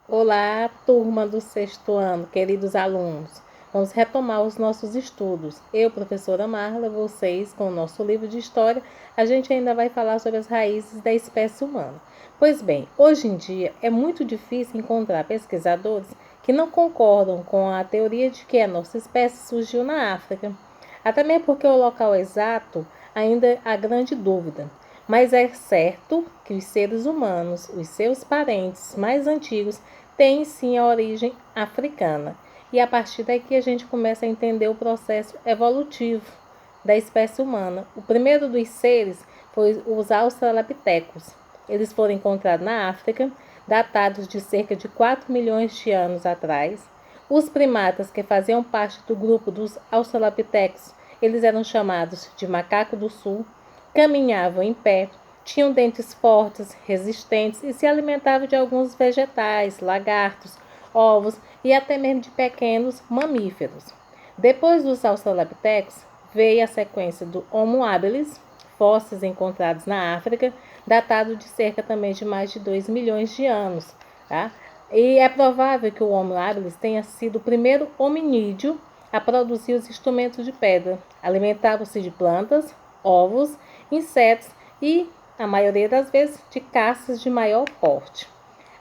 Olá, turma do sexto ano, queridos alunos. Vamos retomar os nossos estudos. Eu, professora Marla, vocês, com o nosso livro de história, a gente ainda vai falar sobre as raízes da espécie humana. Pois bem, hoje em dia é muito difícil encontrar pesquisadores que não concordam com a teoria de que a nossa espécie surgiu na África. Até mesmo porque o local exato ainda há grande dúvida. Mas é certo que os seres humanos, os seus parentes mais antigos, têm sim a origem africana. E a partir daqui a gente começa a entender o processo evolutivo da espécie humana. O primeiro dos seres foi os australopitecos. Eles foram encontrados na África, datados de cerca de 4 milhões de anos atrás. Os primatas que faziam parte do grupo dos australopitecos, eles eram chamados de macaco do sul, caminhavam em pé, tinham dentes fortes, resistentes e se alimentavam de alguns vegetais, lagartos, ovos e até mesmo de pequenos mamíferos. Depois dos australopithecus, veio a sequência do Homo habilis, fósseis encontrados na África, datado de cerca também de mais de 2 milhões de anos. Tá? E é provável que o Homo habilis tenha sido o primeiro hominídeo a produzir os instrumentos de pedra. Alimentavam-se de plantas, ovos, insetos e, a maioria das vezes, de caças de maior porte.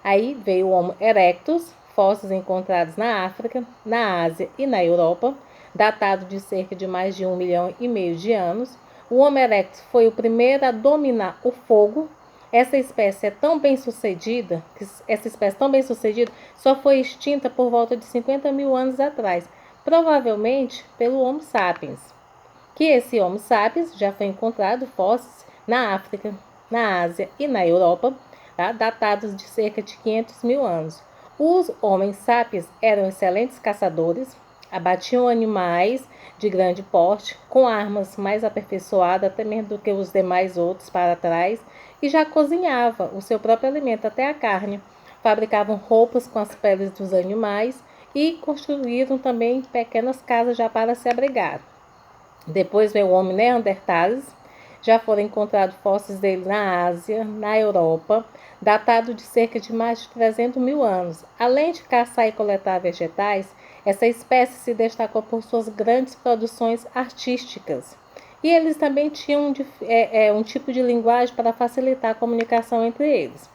Aí veio o Homo erectus, fósseis encontrados na África, na Ásia e na Europa, datado de cerca de mais de 1,5 milhão de anos. O Homo erectus foi o primeiro a dominar o fogo. Essa espécie tão bem sucedida, só foi extinta por volta de 50 mil anos atrás, provavelmente pelo Homo sapiens. Que esse Homo sapiens já foi encontrado fósseis na África, na Ásia e na Europa, tá? Datados de cerca de 500 mil anos. Os homens sapiens eram excelentes caçadores, abatiam animais de grande porte, com armas mais aperfeiçoadas até mesmo do que os demais outros para trás, e já cozinhava o seu próprio alimento, até a carne. Fabricavam roupas com as peles dos animais e construíram também pequenas casas já para se abrigar. Depois veio o Homo neanderthalis, já foram encontrados fósseis dele na Ásia, na Europa, datado de cerca de mais de 300 mil anos. Além de caçar e coletar vegetais, essa espécie se destacou por suas grandes produções artísticas. E eles também tinham um tipo de linguagem para facilitar a comunicação entre eles.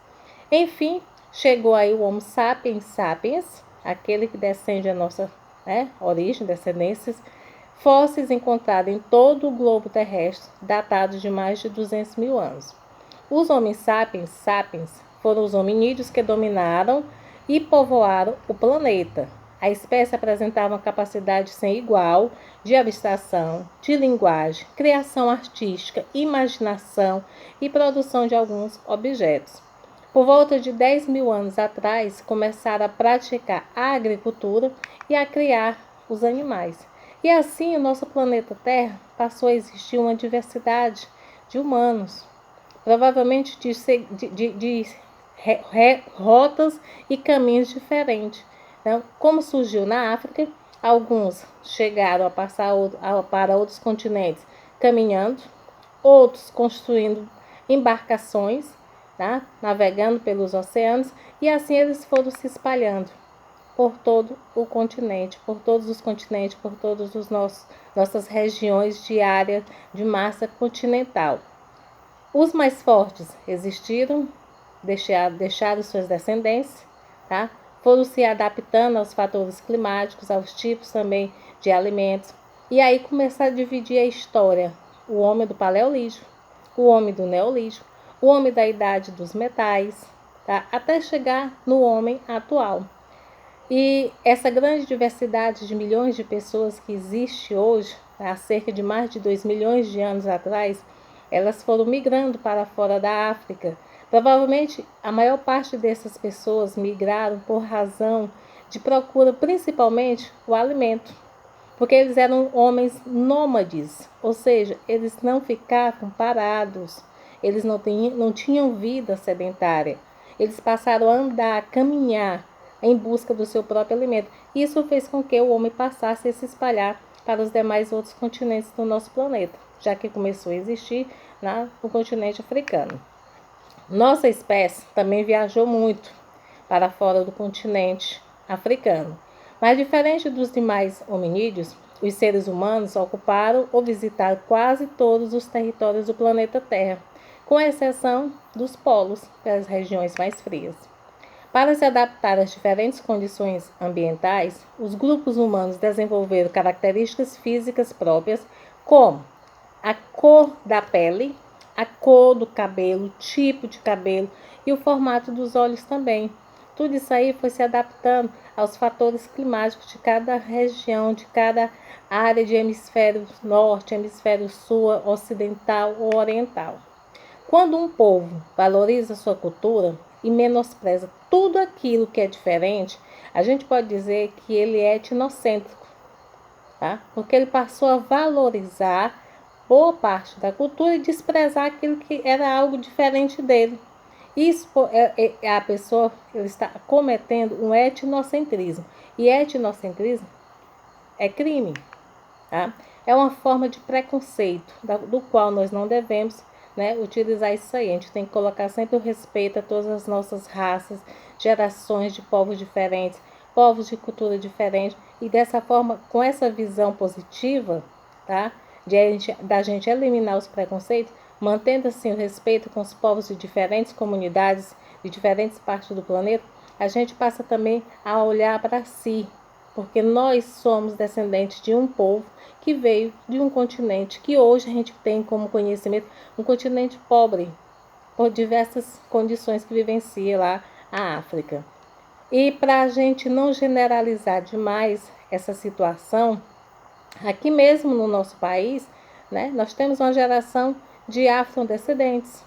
Enfim, chegou aí o Homo sapiens sapiens, aquele que descende da nossa origem, descendências, fósseis encontrados em todo o globo terrestre, datados de mais de 200 mil anos. Os homens sapiens sapiens foram os hominídeos que dominaram e povoaram o planeta. A espécie apresentava uma capacidade sem igual de abstração, de linguagem, criação artística, imaginação e produção de alguns objetos. Por volta de 10 mil anos atrás, começaram a praticar a agricultura e a criar os animais. E assim, o nosso planeta Terra passou a existir uma diversidade de humanos, provavelmente de rotas e caminhos diferentes. Então, como surgiu na África, alguns chegaram a passar para outros continentes caminhando, outros construindo embarcações, tá? Navegando pelos oceanos, e assim eles foram se espalhando por todo o continente, por todos os continentes, por todas as nossas regiões de área de massa continental. Os mais fortes existiram, deixaram suas descendências, tá? Foram se adaptando aos fatores climáticos, aos tipos também de alimentos, e aí começaram a dividir a história: o homem do Paleolítico, o homem do Neolítico, o homem da Idade dos Metais, tá? Até chegar no homem atual. E essa grande diversidade de milhões de pessoas que existe hoje, há cerca de mais de 2 milhões de anos atrás, elas foram migrando para fora da África. Provavelmente a maior parte dessas pessoas migraram por razão de procura, principalmente o alimento, porque eles eram homens nômades, ou seja, eles não ficavam parados, eles não tinham vida sedentária, eles passaram a andar, a caminhar em busca do seu próprio alimento. Isso fez com que o homem passasse a se espalhar para os demais outros continentes do nosso planeta, já que começou a existir no continente africano. Nossa espécie também viajou muito, para fora do continente africano. Mas diferente dos demais hominídeos, os seres humanos ocuparam ou visitaram quase todos os territórios do planeta Terra, com exceção dos polos, pelas regiões mais frias. Para se adaptar às diferentes condições ambientais, os grupos humanos desenvolveram características físicas próprias, como a cor da pele, a cor do cabelo, o tipo de cabelo e o formato dos olhos também. Tudo isso aí foi se adaptando aos fatores climáticos de cada região, de cada área de hemisfério norte, hemisfério sul, ocidental ou oriental. Quando um povo valoriza sua cultura e menospreza tudo aquilo que é diferente, a gente pode dizer que ele é etnocêntrico, tá? Porque ele passou a valorizar boa parte da cultura e desprezar aquilo que era algo diferente dele. Isso a pessoa ele está cometendo um etnocentrismo. E etnocentrismo é crime, tá? É uma forma de preconceito, do qual nós não devemos, né, utilizar isso aí. A gente tem que colocar sempre o respeito a todas as nossas raças, gerações de povos diferentes, povos de cultura diferente. E dessa forma, com essa visão positiva, tá, da gente eliminar os preconceitos, mantendo assim o respeito com os povos de diferentes comunidades, de diferentes partes do planeta, a gente passa também a olhar para si, porque nós somos descendentes de um povo que veio de um continente que hoje a gente tem como conhecimento um continente pobre, por diversas condições que vivencia lá a África. E para a gente não generalizar demais essa situação, aqui mesmo no nosso país, né, nós temos uma geração de afrodescendentes,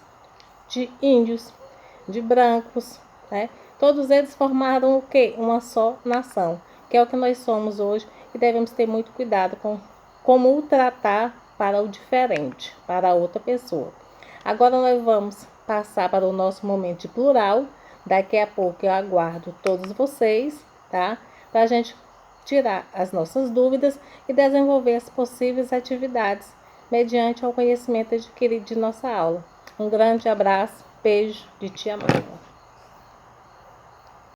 de índios, de brancos, né? Todos eles formaram o quê? Uma só nação, que é o que nós somos hoje e devemos ter muito cuidado com como o tratar para o diferente, para outra pessoa. Agora nós vamos passar para o nosso momento de plural. Daqui a pouco eu aguardo todos vocês, tá? Para a gente tirar as nossas dúvidas e desenvolver as possíveis atividades mediante o conhecimento adquirido de nossa aula. Um grande abraço, beijo de tia Mara.